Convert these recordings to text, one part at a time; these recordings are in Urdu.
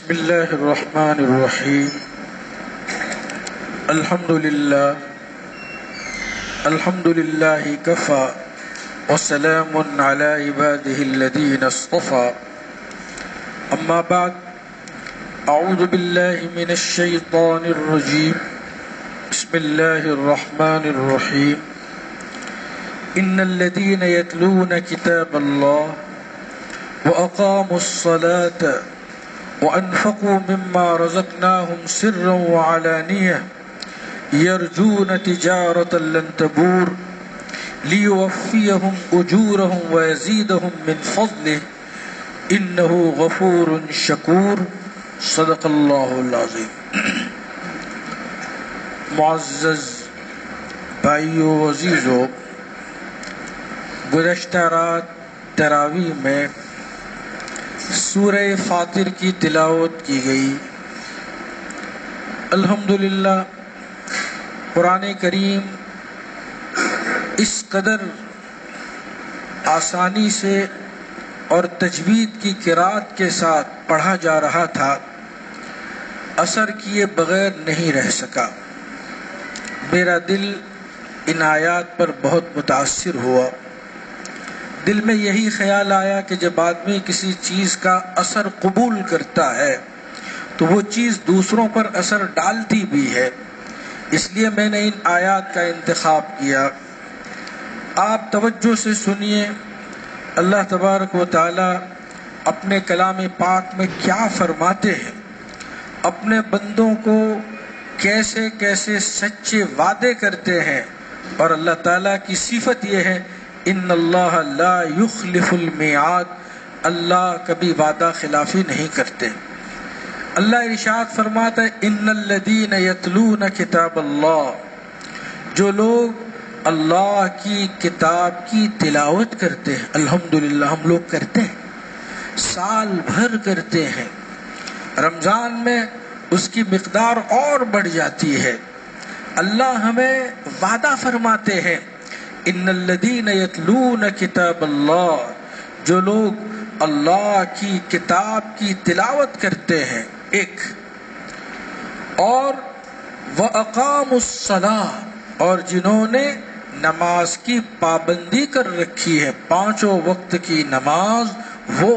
بسم الله الرحمن الرحيم. الحمد لله كفى وسلام على عباده الذين اصطفى. أما بعد، أعوذ بالله من الشيطان الرجيم. بسم الله الرحمن الرحيم. إن الذين يتلون كتاب الله وأقاموا الصلاة وأنفقوا مما رزقناهم سرا وعلانية يرجون تجارة لن تبور ليوفيهم أجورهم ويزيدهم من فضله إنه غفور شكور. صدق الله العظيم. معزز بھائیو عزیزو، گزشتہ رات تراویح میں سورہ فاطر کی تلاوت کی گئی. الحمدللہ قرآن کریم اس قدر آسانی سے اور تجوید کی قرات کے ساتھ پڑھا جا رہا تھا، اثر کیے بغیر نہیں رہ سکا. میرا دل ان آیات پر بہت متاثر ہوا. دل میں یہی خیال آیا کہ جب آدمی کسی چیز کا اثر قبول کرتا ہے تو وہ چیز دوسروں پر اثر ڈالتی بھی ہے. اس لیے میں نے ان آیات کا انتخاب کیا. آپ توجہ سے سنیے اللہ تبارک و تعالی اپنے کلام پاک میں کیا فرماتے ہیں، اپنے بندوں کو کیسے کیسے سچے وعدے کرتے ہیں. اور اللہ تعالیٰ کی صفت یہ ہے ان اللہ لا یخلف المیعاد، اللہ کبھی وعدہ خلافی نہیں کرتے. اللہ ارشاد فرماتا ہے ان الذین یتلون کتاب اللہ، جو لوگ اللہ کی کتاب کی تلاوت کرتے ہیں. الحمدللہ ہم لوگ کرتے ہیں، سال بھر کرتے ہیں. رمضان میں اس کی مقدار اور بڑھ جاتی ہے. اللہ ہمیں وعدہ فرماتے ہیں ان الذین یتلون کتاب اللہ، جو لوگ اللہ کی کتاب کی تلاوت کرتے ہیں. ایک اور وَأَقَامُوا الصَّلَاةَ، اور جنہوں نے نماز کی پابندی کر رکھی ہے، پانچوں وقت کی نماز وہ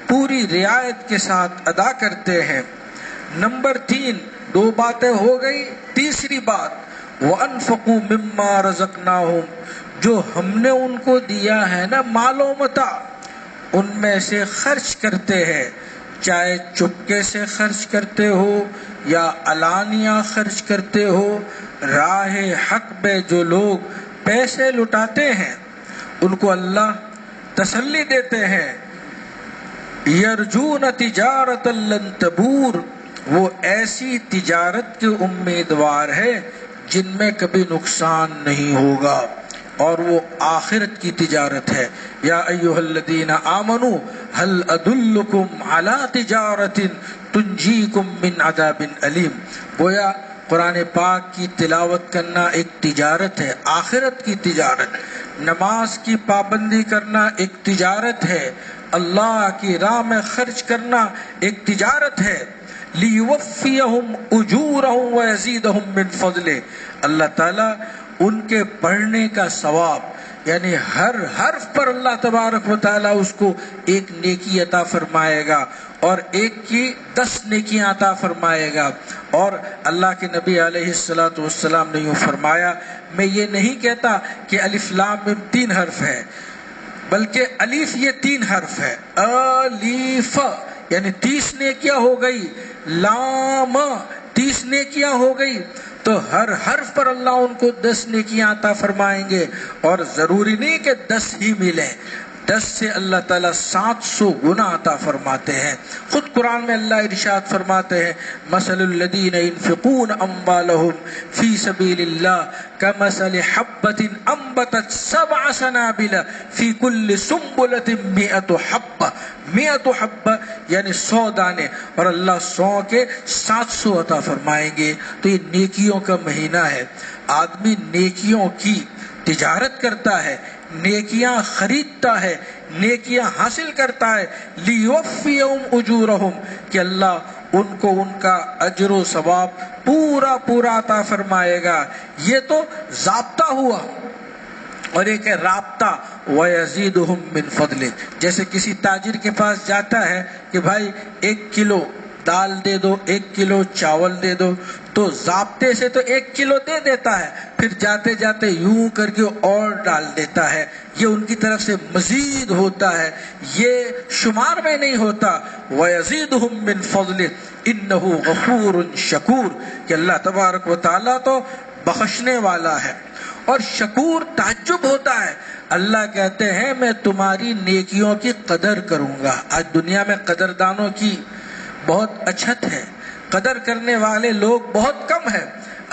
پوری رعایت کے ساتھ ادا کرتے ہیں. نمبر 3، 2 باتیں ہو گئی. تیسری بات وَأَنفَقُوا مِمَّا رَزَقْنَاهُمْ، جو ہم نے ان کو دیا ہے نا مال و متاع، ان میں سے خرچ کرتے ہیں. چاہے چپکے سے خرچ کرتے ہو یا علانیہ خرچ کرتے ہو. راہ حق میں جو لوگ پیسے لٹاتے ہیں ان کو اللہ تسلی دیتے ہیں یرجون تجارت لن تبور، وہ ایسی تجارت کے امیدوار ہے جن میں کبھی نقصان نہیں ہوگا، اور وہ آخرت کی تجارت ہے. یا ایھا الذین آمنوا هل ادلکم علی تجارت تنجیکم من عذاب علیم. گویا قرآن پاک کی تلاوت کرنا ایک تجارت ہے، آخرت کی تجارت. نماز کی پابندی کرنا ایک تجارت ہے، اللہ کی راہ میں خرچ کرنا ایک تجارت ہے. لِيُوَفِّيَهُمْ أُجُورَهُمْ وَيَزِيدَهُمْ مِنْ فَضْلِهِ، اللہ تعالیٰ ان کے پڑھنے کا ثواب، یعنی ہر حرف پر اللہ تبارک و تعالیٰ اس کو ایک نیکی عطا فرمائے گا اور ایک کی 10 نیکیاں عطا فرمائے گا. اور اللہ کے نبی علیہ السلام نے یوں فرمایا، میں یہ نہیں کہتا کہ الف لام میم 3 حرف ہے، بلکہ الف یہ 3 حرف ہے. الف یعنی 30 نیکیاں ہو گئی، لام 30 نیکیاں ہو گئی، تو ہر حرف پر اللہ ان کو 10 نیکیاں عطا فرمائیں گے. اور ضروری نہیں کہ 10 ہی ملیں، 10 سے اللہ تعالیٰ 700 گنا عطا فرماتے ہیں. خود قرآن میں اللہ ارشاد فرماتے ہیں مثل الذین ينفقون اموالهم فی سبیل اللہ کمثل حبة انبتت 7 سنابل فی کل سنبلة 100 حبة. 100 حبة یعنی 100 دانے، اور اللہ 100 کے 700 عطا فرمائیں گے. تو یہ نیکیوں کا مہینہ ہے. آدمی نیکیوں کی تجارت کرتا ہے، نیکیاں خریدتا ہے، نیکیاں حاصل کرتا ہے، لیوفیہم اجورہم، کہ اللہ ان کو ان کا اجر و ثواب پورا پورا عطا فرمائے گا۔ یہ تو ضابطہ ہوا، اور ایک ہے رابطہ، وَيَزِيدُهُم مِّن فَضْلِهِ، جیسے کسی تاجر کے پاس جاتا ہے کہ بھائی 1 کلو دال دے دو، 1 کلو چاول دے دو، تو ضابطے سے تو 1 کلو دے دیتا ہے، پھر جاتے جاتے یوں کر کے اور ڈال دیتا ہے، یہ ان کی طرف سے مزید ہوتا ہے، یہ شمار میں نہیں ہوتا۔ وَيَزِيدُهُم مِّن فَضْلِهِ إِنَّهُ غَفُورٌ شَكُورٌ، کہ اللہ تبارک و تعالیٰ تو بخشنے والا ہے اور شکور۔ تعجب ہوتا ہے، اللہ کہتے ہیں میں تمہاری نیکیوں کی قدر کروں گا۔ آج دنیا میں قدردانوں کی بہت اچھت ہے، قدر کرنے والے لوگ بہت کم ہیں۔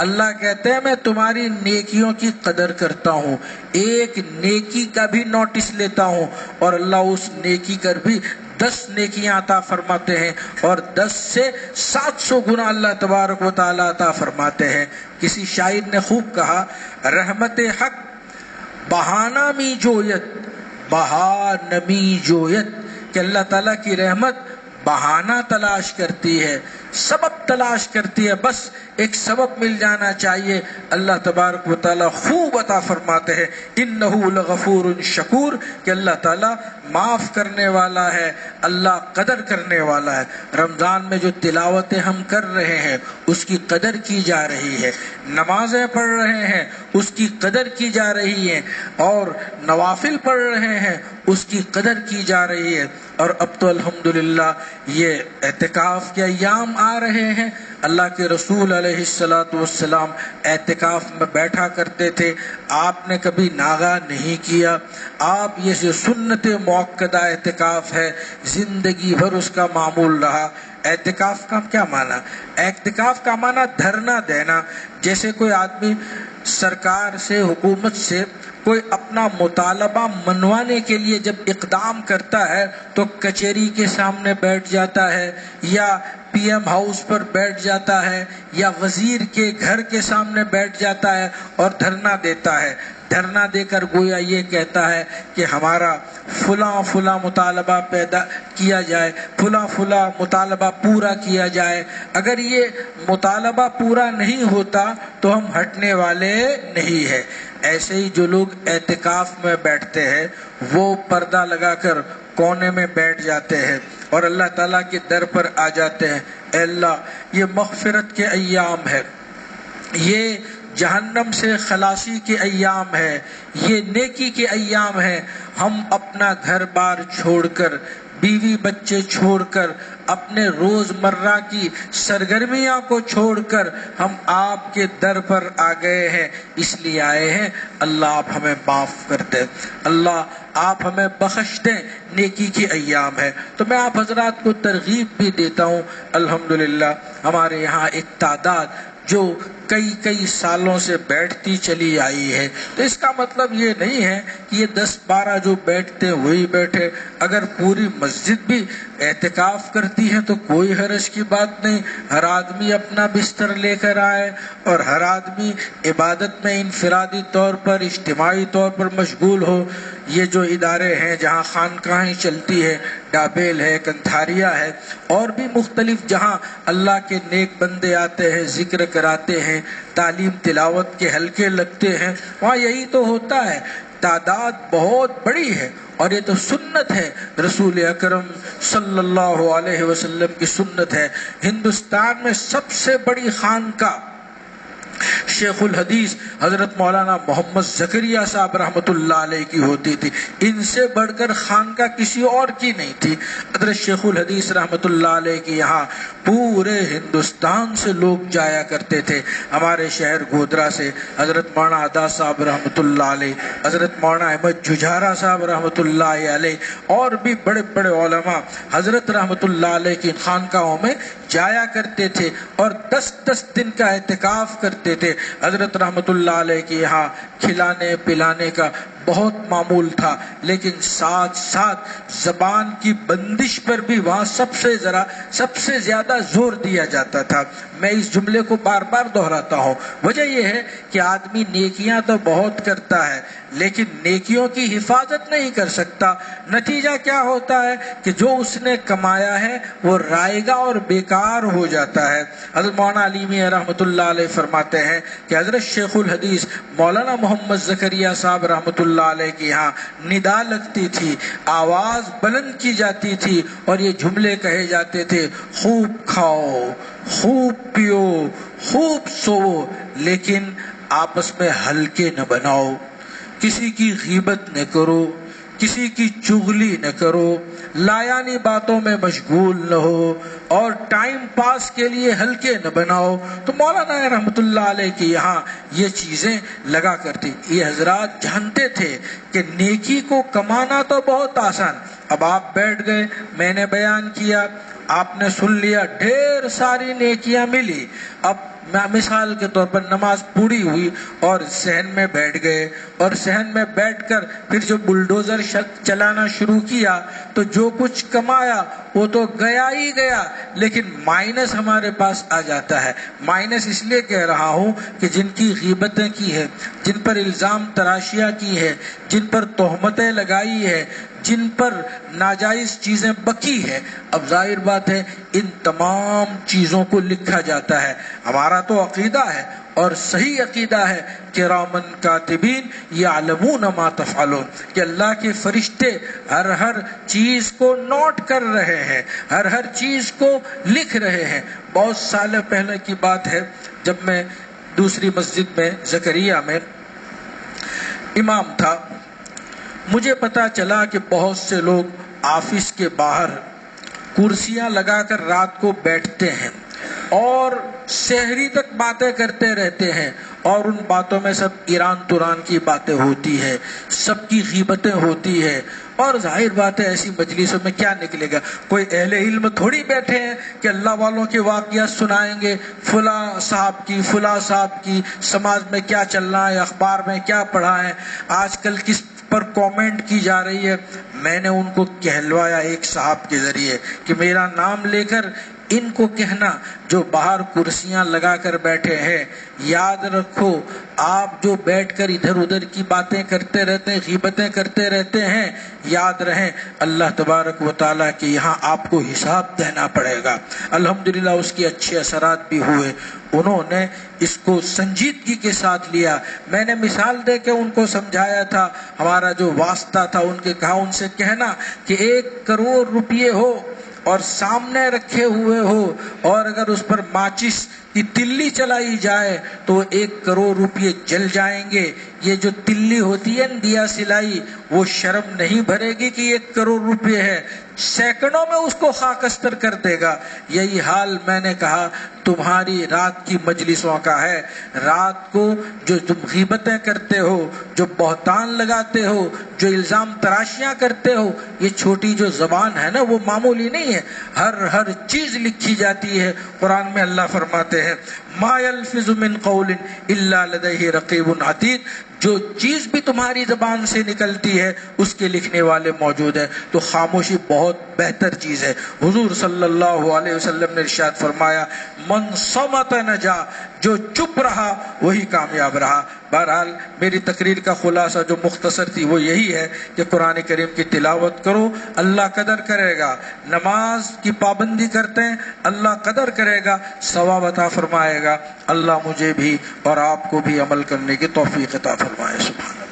اللہ کہتے ہیں میں تمہاری نیکیوں کی قدر کرتا ہوں، ایک نیکی کا بھی نوٹس لیتا ہوں، اور اللہ اس نیکی کر بھی 10 نیکیاں عطا فرماتے ہیں، اور 10 سے 700 گنا اللہ تبارک و تعالیٰ عطا فرماتے ہیں۔ کسی شاعر نے خوب کہا، رحمت حق بہانہ می جویت بہا نمی جویت، کہ اللہ تعالیٰ کی رحمت بہانہ تلاش کرتی ہے، سبب تلاش کرتی ہے، بس ایک سبب مل جانا چاہیے۔ اللہ تبارک و تعالیٰ خوب عطا فرماتے ہیں، انہ لغفور شکور، کہ اللہ تعالیٰ معاف کرنے والا ہے، اللہ قدر کرنے والا ہے۔ رمضان میں جو تلاوتیں ہم کر رہے ہیں اس کی قدر کی جا رہی ہے، نمازیں پڑھ رہے ہیں اس کی قدر کی جا رہی ہے، اور نوافل پڑھ رہے ہیں اس کی قدر کی جا رہی ہے۔ اور اب تو الحمدللہ یہ اعتکاف کے ایام آ رہے ہیں۔ اللہ کے رسول علیہ السلام اعتکاف میں بیٹھا کرتے تھے، آپ نے کبھی ناغہ نہیں کیا۔ آپ یہ جو سنت موقدہ اعتکاف ہے زندگی بھر اس کا معمول رہا۔ اعتکاف کا کیا معنی؟ اعتکاف کا معنی دھرنا دینا۔ جیسے کوئی آدمی سرکار سے، حکومت سے کوئی اپنا مطالبہ منوانے کے لیے جب اقدام کرتا ہے تو کچہری کے سامنے بیٹھ جاتا ہے، یا پی ایم ہاؤس پر بیٹھ جاتا ہے، یا وزیر کے گھر کے سامنے بیٹھ جاتا ہے اور دھرنا دیتا ہے۔ دھرنا دے کر گویا یہ کہتا ہے کہ ہمارا فلاں فلاں مطالبہ پیدا کیا جائے، فلاں فلاں مطالبہ پورا کیا جائے۔ اگر یہ مطالبہ پورا نہیں ہوتا تو ہم ہٹنے والے نہیں ہیں۔ ایسے ہی جو لوگ اعتکاف میں بیٹھتے ہیں وہ پردہ لگا کر کونے میں بیٹھ جاتے ہیں اور اللہ تعالیٰ کے در پر آ جاتے ہیں، اے اللہ یہ مغفرت کے ایام ہے، یہ جہنم سے خلاصی کے ایام ہے، یہ نیکی کے ایام ہے۔ ہم اپنا گھر بار چھوڑ کر، بیوی بچے چھوڑ کر، اپنے روز مرہ کی سرگرمیاں کو چھوڑ کر ہم آپ کے در پر آ گئے ہیں، اس لیے آئے ہیں۔ اللہ آپ ہمیں معاف کر دیں، اللہ آپ ہمیں بخش دیں، نیکی کے ایام ہے۔ تو میں آپ حضرات کو ترغیب بھی دیتا ہوں، الحمدللہ ہمارے یہاں ایک تعداد جو کئی سالوں سے بیٹھتی چلی آئی ہے، تو اس کا مطلب یہ نہیں ہے کہ یہ 10-12 جو بیٹھتے ہیں وہی بیٹھے۔ اگر پوری مسجد بھی اعتکاف کرتی ہے تو کوئی حرج کی بات نہیں، ہر آدمی اپنا بستر لے کر آئے اور ہر آدمی عبادت میں انفرادی طور پر، اجتماعی طور پر مشغول ہو۔ یہ جو ادارے ہیں جہاں خانقاہیں چلتی ہے، ڈابیل ہے، کنتھاریہ ہے، اور بھی مختلف جہاں اللہ کے نیک بندے آتے ہیں، ذکر کراتے ہیں، تعلیم تلاوت کے حلقے لگتے ہیں، وہاں یہی تو ہوتا ہے۔ تعداد بہت بڑی ہے اور یہ تو سنت ہے، رسول اکرم صلی اللہ علیہ وسلم کی سنت ہے۔ ہندوستان میں سب سے بڑی خانقاہ شیخ الحدیث حضرت مولانا محمد زکریہ صاحب رحمۃ اللہ علیہ کی ہوتی تھی، ان سے بڑھ کر خانقاہ کسی اور کی نہیں تھی۔ حضرت شیخ الحدیث رحمۃ اللہ علیہ کے یہاں پورے ہندوستان سے لوگ جایا کرتے تھے۔ ہمارے شہر گودرا سے حضرت مولانا ادا صاحب رحمۃ اللہ علیہ، حضرت مولانا احمد جھجھارا صاحب رحمۃ اللہ علیہ، اور بھی بڑے بڑے علماء حضرت رحمۃ اللہ علیہ کی خانقاہوں میں جایا کرتے تھے اور 10 دن کا اعتکاف کرتے تھے۔ حضرت رحمۃ اللہ علیہ کے یہاں کھلانے پلانے کا بہت معمول تھا، لیکن ساتھ ساتھ زبان کی بندش پر بھی وہاں سب سے زیادہ زور دیا جاتا تھا۔ میں اس جملے کو بار بار دہراتا ہوں، وجہ یہ ہے کہ آدمی نیکیاں تو بہت کرتا ہے لیکن نیکیوں کی حفاظت نہیں کر سکتا۔ نتیجہ کیا ہوتا ہے کہ جو اس نے کمایا ہے وہ رائگاں اور بیکار ہو جاتا ہے۔ حضرت مولانا علی میاں رحمۃ اللہ علیہ فرماتے ہیں کہ حضرت شیخ الحدیث مولانا محمد زکریہ صاحب رحمۃ اللہ علیہ کے یہاں ندا لگتی تھی، آواز بلند کی جاتی تھی اور یہ جملے کہے جاتے تھے: خوب کھاؤ، خوب پیو، خوب سوو، لیکن آپس میں ہلکے نہ بناؤ، کسی کی غیبت نہ کرو، کسی کی چغلی نہ کرو، لایانی باتوں میں مشغول نہ ہو اور ٹائم پاس کے لیے ہلکے نہ بناؤ۔ تو مولانا رحمۃ اللہ علیہ کے یہاں یہ چیزیں لگا کرتی۔ یہ حضرات جانتے تھے کہ نیکی کو کمانا تو بہت آسان۔ اب آپ بیٹھ گئے، میں نے بیان کیا، آپ نے سن لیا، ڈھیر ساری نیکیاں ملی۔ اب مثال کے طور پر نماز پوری ہوئی اور صحن میں بیٹھ گئے، اور صحن میں بیٹھ کر پھر جو بلڈوزر چلانا شروع کیا تو جو کچھ کمایا وہ تو گیا ہی گیا، لیکن مائنس ہمارے پاس آ جاتا ہے۔ مائنس اس لیے کہہ رہا ہوں کہ جن کی غیبتیں کی ہے، جن پر الزام تراشیاں کی ہے، جن پر تہمتیں لگائی ہے، جن پر ناجائز چیزیں بکی ہے، اب ظاہر بات ہے ان تمام چیزوں کو لکھا جاتا ہے۔ ہمارا تو عقیدہ ہے اور صحیح عقیدہ ہے کہ کرامن کاتبین یعلمون ما تفعلون، کہ اللہ کے فرشتے ہر چیز کو نوٹ کر رہے ہیں، ہر چیز کو لکھ رہے ہیں۔ بہت سال پہلے کی بات ہے، جب میں دوسری مسجد میں زکریا میں امام تھا، مجھے پتا چلا کہ بہت سے لوگ آفس کے باہر کرسیاں لگا کر رات کو بیٹھتے ہیں اور سحری تک باتیں کرتے رہتے ہیں، اور ان باتوں میں سب ایران توران کی باتیں ہوتی ہے، سب کی غیبتیں ہوتی ہے۔ اور ظاہر بات ہے ایسی مجلسوں میں کیا نکلے گا؟ کوئی اہل علم تھوڑی بیٹھے ہیں کہ اللہ والوں کے واقعات سنائیں گے، فلاں صاحب کی سماج میں کیا چل رہا ہے، اخبار میں کیا پڑھا ہے، آج کل کس پر کامنٹ کی جا رہی ہے۔ میں نے ان کو کہلوایا ایک صاحب کے ذریعے کہ میرا نام لے کر ان کو کہنا جو باہر کرسیاں لگا کر بیٹھے ہیں، یاد رکھو آپ جو بیٹھ کر ادھر ادھر کی باتیں کرتے رہتے ہیں، غیبتیں کرتے رہتے ہیں، یاد رہیں اللہ تبارک و تعالیٰ کے یہاں آپ کو حساب دینا پڑے گا۔ الحمدللہ اس کے اچھے اثرات بھی ہوئے، انہوں نے اس کو سنجیدگی کے ساتھ لیا۔ میں نے مثال دے کے ان کو سمجھایا تھا، ہمارا جو واسطہ تھا ان کے کہا ان سے کہنا کہ 1 کروڑ روپیے ہو اور سامنے رکھے ہوئے ہو اور اگر اس پر ماچس کی تلی چلائی جائے تو 1 کروڑ روپیے جل جائیں گے۔ یہ جو تلی ہوتی ہے دیا سلائی، وہ شرم نہیں بھرے گی کہ 1 کروڑ روپے ہے، سیکنڈوں میں اس کو خاکستر کر دے گا۔ یہی حال میں نے کہا تمہاری رات کی مجلسوں کا ہے۔ رات کو جو تم غیبتیں کرتے ہو، جو بہتان لگاتے ہو، جو الزام تراشیاں کرتے ہو، یہ چھوٹی جو زبان ہے نا وہ معمولی نہیں ہے، ہر چیز لکھی جاتی ہے۔ قرآن میں اللہ فرماتے ہیں ما یلفظ من قول الا لدیہ رقیب عتید، جو چیز بھی تمہاری زبان سے نکلتی ہے اس کے لکھنے والے موجود ہیں۔ تو خاموشی بہت بہتر چیز ہے۔ حضور صلی اللہ علیہ وسلم نے ارشاد فرمایا من صمت نجا، جو چپ رہا وہی کامیاب رہا۔ بہرحال میری تقریر کا خلاصہ جو مختصر تھی وہ یہی ہے کہ قرآن کریم کی تلاوت کرو، اللہ قدر کرے گا۔ نماز کی پابندی کرتے ہیں، اللہ قدر کرے گا، ثواب عطا فرمائے گا۔ اللہ مجھے بھی اور آپ کو بھی عمل کرنے کی توفیق عطا فرمائے۔ سبحان اللہ۔